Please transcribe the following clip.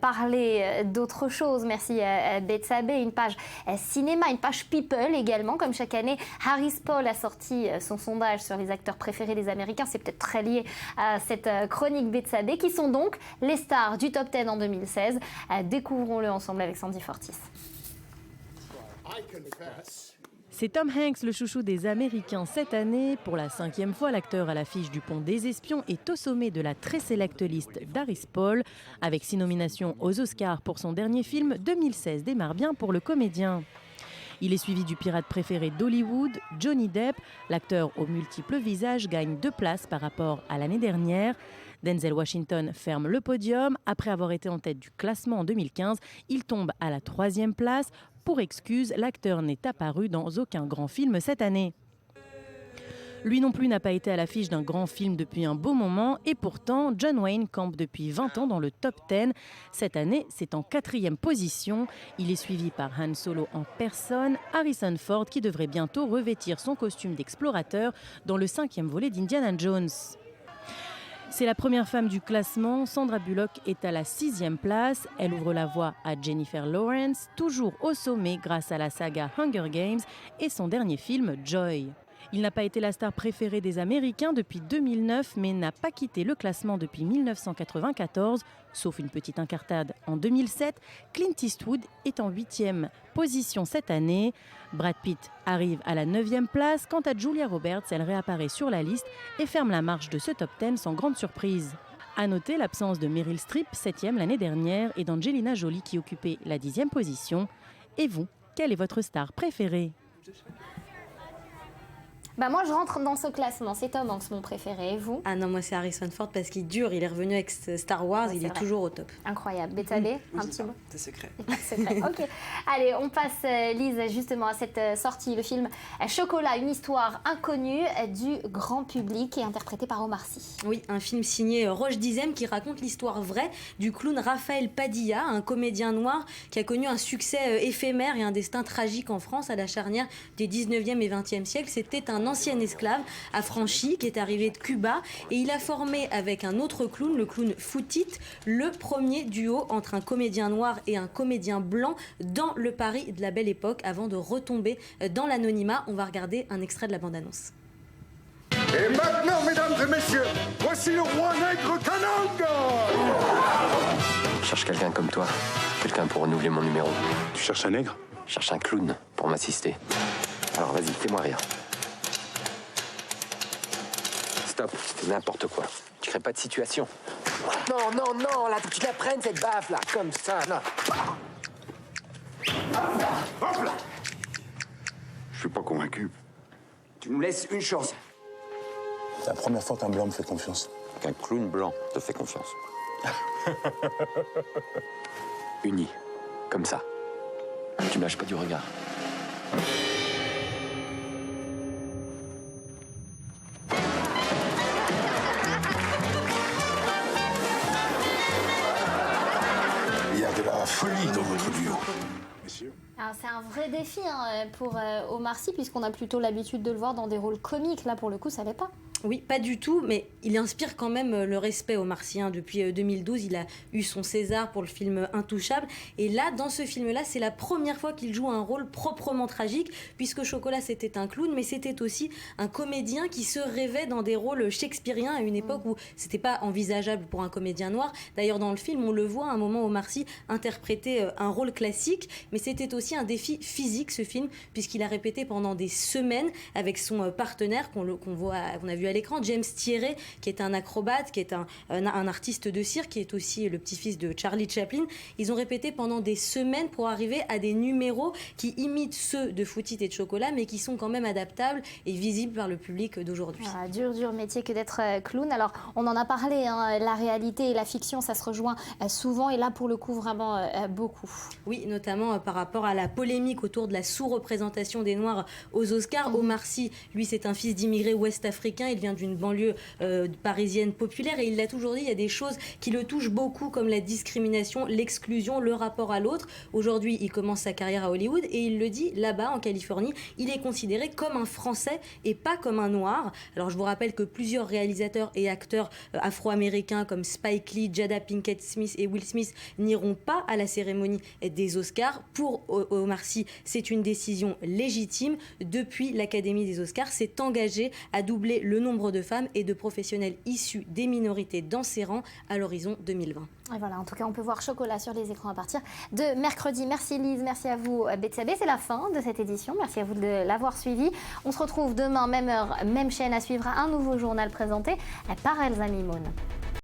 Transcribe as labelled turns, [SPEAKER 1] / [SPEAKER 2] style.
[SPEAKER 1] Parler d'autre chose. Merci Bethsabée, une page cinéma, une page People également. Comme chaque année, Harris Poll a sorti son sondage sur les acteurs préférés des Américains. C'est peut-être très lié à cette chronique Bethsabée, qui sont donc les stars du top 10 en 2016. Découvrons-le ensemble avec Sandy Fortis.
[SPEAKER 2] C'est Tom Hanks, le chouchou des Américains cette année. Pour la 5e fois, l'acteur à l'affiche du Pont des Espions est au sommet de la très sélecte liste d'Harris Poll. Avec 6 nominations aux Oscars pour son dernier film, 2016 démarre bien pour le comédien. Il est suivi du pirate préféré d'Hollywood, Johnny Depp. L'acteur aux multiples visages gagne 2 places par rapport à l'année dernière. Denzel Washington ferme le podium. Après avoir été en tête du classement en 2015, il tombe à la 3e place. Pour excuse, l'acteur n'est apparu dans aucun grand film cette année. Lui non plus n'a pas été à l'affiche d'un grand film depuis un beau moment et pourtant, John Wayne campe depuis 20 ans dans le top 10. Cette année, c'est en 4e position. Il est suivi par Han Solo en personne, Harrison Ford qui devrait bientôt revêtir son costume d'explorateur dans le 5e volet d'Indiana Jones. C'est la première femme du classement. Sandra Bullock est à la 6e place. Elle ouvre la voie à Jennifer Lawrence, toujours au sommet grâce à la saga Hunger Games et son dernier film Joy. Il n'a pas été la star préférée des Américains depuis 2009, mais n'a pas quitté le classement depuis 1994, sauf une petite incartade en 2007. Clint Eastwood est en 8e position cette année. Brad Pitt arrive à la 9e place. Quant à Julia Roberts, elle réapparaît sur la liste et ferme la marche de ce top 10 sans grande surprise. À noter l'absence de Meryl Streep, 7e l'année dernière, et d'Angelina Jolie qui occupait la 10e position. Et vous, quelle est votre star préférée ?
[SPEAKER 1] Moi, je rentre dans ce classement. C'est Tom Hanks, mon préféré. Et vous ?
[SPEAKER 3] Ah non, moi, c'est Harrison Ford parce qu'il dure. Il est revenu avec Star Wars. Il est toujours au top.
[SPEAKER 1] Incroyable. Bethsabée, un petit mot ?
[SPEAKER 4] C'est secret.
[SPEAKER 1] Ok. Allez, on passe, Lise, justement à cette sortie. Le film Chocolat, une histoire inconnue du grand public et interprété par Omar Sy.
[SPEAKER 3] Oui, un film signé Roche Dizem qui raconte l'histoire vraie du clown Raphaël Padilla, un comédien noir qui a connu un succès éphémère et un destin tragique en France à la charnière des 19e et 20e siècles. C'était un ancien esclave affranchi qui est arrivé de Cuba et il a formé avec un autre clown, le clown Foutit, le premier duo entre un comédien noir et un comédien blanc dans le Paris de la Belle Époque avant de retomber dans l'anonymat. On va regarder un extrait de la bande-annonce.
[SPEAKER 5] Et maintenant, mesdames et messieurs, voici le roi nègre Kananga.
[SPEAKER 6] Je cherche quelqu'un comme toi, quelqu'un pour renouveler mon numéro.
[SPEAKER 5] Tu cherches un nègre ?
[SPEAKER 6] Je cherche un clown pour m'assister. Alors vas-y, fais-moi rire. Stop, c'est n'importe quoi. Tu crées pas de situation. Non, non, non, là, faut que tu la prennes, cette baffe, là, comme ça, là.
[SPEAKER 5] Hop là. Je suis pas convaincu.
[SPEAKER 6] Tu nous laisses une chance.
[SPEAKER 7] C'est la première fois qu'un blanc me fait confiance.
[SPEAKER 6] Qu'un clown blanc te fait confiance. Unis, comme ça. Tu me lâches pas du regard.
[SPEAKER 5] Il y a de la folie dans votre duo. Messieurs.
[SPEAKER 1] Alors, c'est un vrai défi pour Omar Sy, puisqu'on a plutôt l'habitude de le voir dans des rôles comiques. Là, pour le coup, ça l'est pas.
[SPEAKER 3] Oui, pas du tout, mais il inspire quand même le respect Omar Sy. Depuis 2012, il a eu son César pour le film Intouchable. Et là, dans ce film-là, c'est la première fois qu'il joue un rôle proprement tragique, puisque Chocolat, c'était un clown, mais c'était aussi un comédien qui se rêvait dans des rôles shakespeariens à une époque où c'était pas envisageable pour un comédien noir. D'ailleurs, dans le film, on le voit à un moment, Omar Sy interpréter un rôle classique, mais c'était aussi un défi physique, ce film, puisqu'il a répété pendant des semaines avec son partenaire qu'on a vu à l'écran, James Thierry, qui est un acrobate, qui est un artiste de cirque, qui est aussi le petit-fils de Charlie Chaplin. Ils ont répété pendant des semaines pour arriver à des numéros qui imitent ceux de Foutit et de Chocolat, mais qui sont quand même adaptables et visibles par le public d'aujourd'hui.
[SPEAKER 1] Ah, dur métier que d'être clown. Alors, on en a parlé, la réalité et la fiction, ça se rejoint souvent, et là, pour le coup, vraiment beaucoup.
[SPEAKER 3] Oui, notamment par rapport à la polémique autour de la sous-représentation des Noirs aux Oscars. Omar Sy, lui, c'est un fils d'immigrés ouest-africains. il vient d'une banlieue parisienne populaire et il l'a toujours dit, il y a des choses qui le touchent beaucoup comme la discrimination, l'exclusion, le rapport à l'autre. Aujourd'hui, il commence sa carrière à Hollywood et il le dit, là-bas en Californie, il est considéré comme un Français et pas comme un Noir. Alors je vous rappelle que plusieurs réalisateurs et acteurs afro-américains comme Spike Lee, Jada Pinkett Smith et Will Smith n'iront pas à la cérémonie des Oscars. Pour Omar Sy, c'est une décision légitime. Depuis, l'Académie des Oscars s'est engagée à doubler le nombre de femmes et de professionnels issus des minorités dans ses rangs à l'horizon 2020.
[SPEAKER 1] Et voilà, en tout cas, on peut voir Chocolat sur les écrans à partir de mercredi. Merci Lise, merci à vous Betsabé. C'est la fin de cette édition. Merci à vous de l'avoir suivi. On se retrouve demain, même heure, même chaîne, à suivre un nouveau journal présenté par Elsa Mimoun.